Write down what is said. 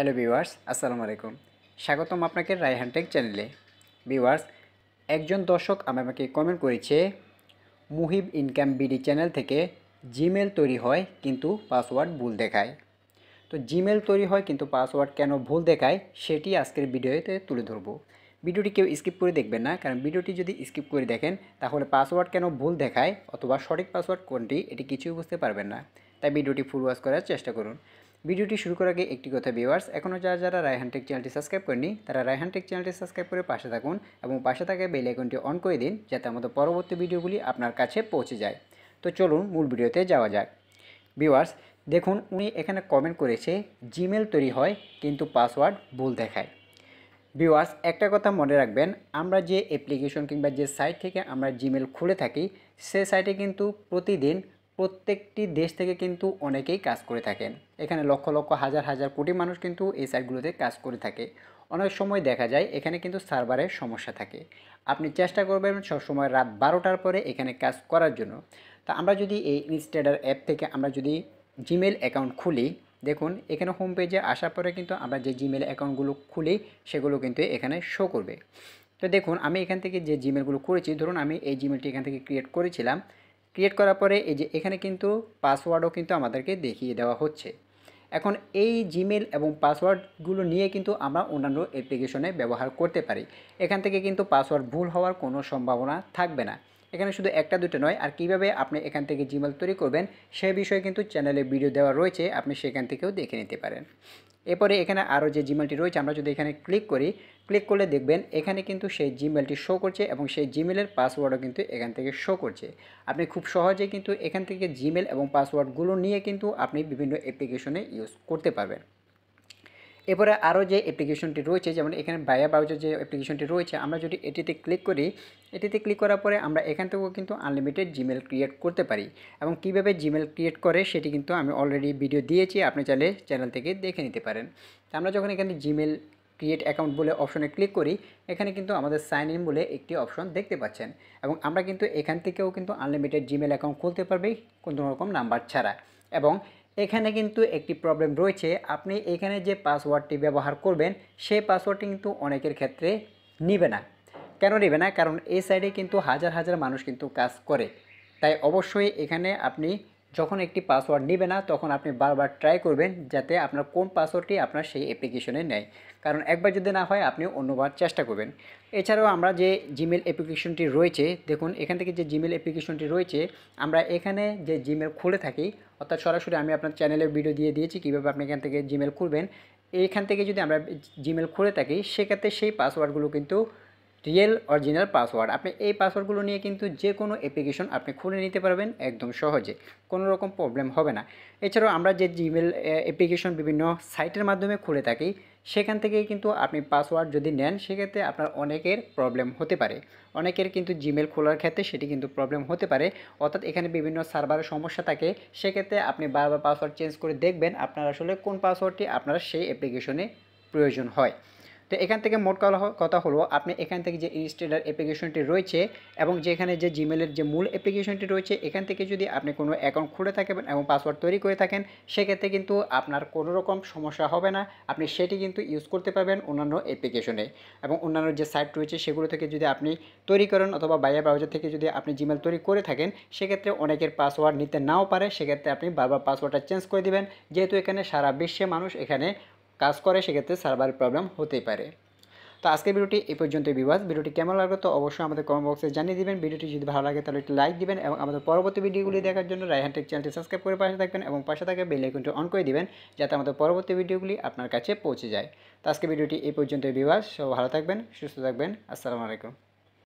Hello viewers, আসসালামু আলাইকুম। স্বাগতম আপনাকে রায়হান টেক চ্যানেলে। ভিউয়ার্স, একজন দর্শক আমাকে কমেন্ট করেছে, মুহিব ইনকাম বিডি চ্যানেল থেকে জিমেল তৈরি হয় কিন্তু পাসওয়ার্ড ভুল দেখায়। তো জিমেল তৈরি হয় কিন্তু পাসওয়ার্ড কেন ভুল দেখায় সেটি আজকের ভিডিওতে তুলে ধরব। ভিডিওটি কেউ স্কিপ করে দেখবেন না, কারণ ভিডিওটি যদি স্কিপ করে দেখেন তাহলে পাসওয়ার্ড কেন ভুল দেখায় অথবা সঠিক পাসওয়ার্ড কোনটি এটি কিছুই বুঝতে পারবেন না। তাই ভিডিওটি ফুল ওয়াচ করার চেষ্টা করুন। ভিডিওটি শুরু করার আগে একটি কথা ভিউয়ার্স, এখনও যারা রায়হান টেক চ্যানেলটি সাবস্ক্রাইব করেনি তারা রায়হান টেক চ্যানেলটি সাবস্ক্রাইব করে পাশে থাকুন এবং পাশে থাকা বেল আইকনটি অন করে দিন যাতে আমাদের পরবর্তী ভিডিওগুলি আপনার কাছে পৌঁছে যায়। তো চলুন মূল ভিডিওতে যাওয়া যাক। ভিউয়ার্স, দেখুন উনি এখানে কমেন্ট করেছে জিমেল তৈরি হয় কিন্তু পাসওয়ার্ড ভুল দেখায়। ভিউয়ার্স, একটা কথা মনে রাখবেন, আমরা যে অ্যাপ্লিকেশন কিংবা যে সাইট থেকে আমরা জিমেল খুলে থাকি সে সাইটে কিন্তু প্রতিদিন প্রত্যেকটি দেশ থেকে কিন্তু অনেকেই কাজ করে থাকেন। এখানে লক্ষ লক্ষ হাজার হাজার কোটি মানুষ কিন্তু এই সাইটগুলোতে কাজ করে থাকে। অনেক সময় দেখা যায় এখানে কিন্তু সার্ভারের সমস্যা থাকে। আপনি চেষ্টা করবেন সবসময় রাত 12টার পরে এখানে কাজ করার জন্য। তা আমরা যদি এই ইনস্টেডার অ্যাপ থেকে আমরা যদি জিমেল অ্যাকাউন্ট খুলি, দেখুন এখানে হোম পেজে আসার পরে কিন্তু আমরা যে জিমেল অ্যাকাউন্টগুলো খুলি সেগুলো কিন্তু এখানে শো করবে। তো দেখুন আমি এখান থেকে যে জিমেলগুলো করেছি, ধরুন আমি এই জিমেলটি এখান থেকে ক্রিয়েট করেছিলাম। ক্রিয়েট করার পরে এই যে এখানে কিন্তু পাসওয়ার্ডও কিন্তু আমাদেরকে দেখিয়ে দেওয়া হচ্ছে। এখন এই জিমেল এবং পাসওয়ার্ডগুলো নিয়ে কিন্তু আমরা অন্যান্য অ্যাপ্লিকেশনে ব্যবহার করতে পারি। এখান থেকে কিন্তু পাসওয়ার্ড ভুল হওয়ার কোনো সম্ভাবনা থাকবে না। এখানে শুধু একটা দুটো নয়, আর কিভাবে আপনি এখান থেকে জিমেল তৈরি করবেন সে বিষয়ে কিন্তু চ্যানেলে ভিডিও দেওয়া রয়েছে, আপনি সেখান থেকেও দেখে নিতে পারেন। এরপরে এখানে আরও যে জিমেলটি রয়েছে আমরা যদি এখানে ক্লিক করি, ক্লিক করলে দেখবেন এখানে কিন্তু সেই জিমেলটি শো করছে এবং সেই জিমেলের পাসওয়ার্ডও কিন্তু এখান থেকে শো করছে। আপনি খুব সহজেই কিন্তু এখান থেকে জিমেল এবং পাসওয়ার্ডগুলো নিয়ে কিন্তু আপনি বিভিন্ন অ্যাপ্লিকেশনে ইউজ করতে পারবেন। এরপরে আরও যে অ্যাপ্লিকেশনটি রয়েছে, যেমন এখানে ভায়া ব্রাউজার যে অ্যাপ্লিকেশনটি রয়েছে, আমরা যদি এটিতে ক্লিক করি, এটিতে ক্লিক করার পরে আমরা এখান থেকেও কিন্তু আনলিমিটেড জিমেল ক্রিয়েট করতে পারি। এবং কীভাবে জিমেল ক্রিয়েট করে সেটি কিন্তু আমি অলরেডি ভিডিও দিয়েছি, আপনি চাইলে চ্যানেল থেকে দেখে নিতে পারেন। আমরা যখন এখানে জিমেল ক্রিয়েট অ্যাকাউন্ট বলে অপশনে ক্লিক করি, এখানে কিন্তু আমাদের সাইন ইন বলে একটি অপশন দেখতে পাচ্ছেন এবং আমরা কিন্তু এখান থেকেও কিন্তু আনলিমিটেড জিমেল অ্যাকাউন্ট খুলতে পারবে কোনো রকম নাম্বার ছাড়া। এবং এখানে কিন্তু একটি প্রবলেম রয়েছে, আপনি এখানে যে পাসওয়ার্ডটি ব্যবহার করবেন সেই পাসওয়ার্ডটি কিন্তু অনেকের ক্ষেত্রে নিবে না। কেন নেবে না? কারণ এই সাইডে কিন্তু হাজার হাজার মানুষ কিন্তু কাজ করে। তাই অবশ্যই এখানে আপনি যখন একটি পাসওয়ার্ড নেবে না তখন আপনি বারবার ট্রাই করবেন যাতে আপনার কোন পাসওয়ার্ডটি আপনার সেই অ্যাপ্লিকেশনে নেয়। কারণ একবার যদি না হয় আপনি অন্যবার চেষ্টা করবেন। এছাড়াও আমরা যে জিমেল অ্যাপ্লিকেশনটি রয়েছে, দেখুন এখান থেকে যে জিমেল অ্যাপ্লিকেশনটি রয়েছে, আমরা এখানে যে জিমেল খুলে থাকি, অর্থাৎ সরাসরি আমি আপনার চ্যানেলের ভিডিও দিয়ে দিয়েছি কীভাবে আপনি এখান থেকে জিমেল খুলবেন। এইখান থেকে যদি আমরা জিমেল খুলে থাকি সেক্ষেত্রে সেই পাসওয়ার্ডগুলো কিন্তু রিয়েল অরিজিনাল পাসওয়ার্ড। আপনি এই পাসওয়ার্ডগুলো নিয়ে কিন্তু যে কোনো অ্যাপ্লিকেশন আপনি খুলে নিতে পারবেন একদম সহজে, কোনো রকম প্রবলেম হবে না। এছাড়াও আমরা যে জিমেল অ্যাপ্লিকেশন বিভিন্ন সাইটের মাধ্যমে খুলে থাকি সেখান থেকে কিন্তু আপনি পাসওয়ার্ড যদি নেন সেক্ষেত্রে আপনার অনেকের প্রবলেম হতে পারে। অনেকের কিন্তু জিমেল খোলার ক্ষেত্রে সেটি কিন্তু প্রবলেম হতে পারে, অর্থাৎ এখানে বিভিন্ন সার্ভারের সমস্যা থাকে। সেক্ষেত্রে আপনি বারবার পাসওয়ার্ড চেঞ্জ করে দেখবেন আপনার আসলে কোন পাসওয়ার্ডটি আপনার সেই অ্যাপ্লিকেশনে প্রয়োজন হয়। তো এখান থেকে মোট কথা হলো, আপনি এখান থেকে যে ইনস্টেডার অ্যাপ্লিকেশনটি রয়েছে এবং যেখানে যে জিমেলের যে মূল অ্যাপ্লিকেশনটি রয়েছে এখান থেকে যদি আপনি কোনো অ্যাকাউন্ট খুলে থাকেন এবং পাসওয়ার্ড তৈরি করে থাকেন সেক্ষেত্রে কিন্তু আপনার কোনো রকম সমস্যা হবে না। আপনি সেটি কিন্তু ইউজ করতে পারবেন অন্যান্য অ্যাপ্লিকেশনে এবং অন্যান্য যে সাইট রয়েছে সেগুলো থেকে যদি আপনি তৈরি করেন অথবা ভায়া ব্রাউজার থেকে যদি আপনি জিমেল তৈরি করে থাকেন সেক্ষেত্রে অনেকের পাসওয়ার্ড নিতে নাও পারে। সেক্ষেত্রে আপনি বারবার পাসওয়ার্ডটা চেঞ্জ করে দিবেন, যেহেতু এখানে সারা বিশ্বে মানুষ এখানে কাজ করে, সেক্ষেত্রে সার্ভারের প্রবলেম হতেই পারে। তো আজকের ভিডিওটি এই পর্যন্তই ভিউয়ার্স। ভিডিওটি কেমন লাগলো তো অবশ্যই আমাদের কমেন্ট বক্সে জানিয়ে দিবেন। ভিডিওটি যদি ভালো লাগে তাহলে একটি লাইক দিবেন এবং আমাদের পরবর্তী ভিডিওগুলি দেখার জন্য রায়হান টেক চ্যানেলটি সাবস্ক্রাইব করে পাশে থাকবেন এবং পাশে থাকা বেল আইকনটি অন করে দিবেন যাতে আমাদের পরবর্তী ভিডিওগুলি আপনার কাছে পৌঁছে যায়। তো আজকের ভিডিওটি এই পর্যন্তই ভিউয়ার্স, সব ভালো থাকবেন, সুস্থ থাকবেন। আসসালামু আলাইকুম।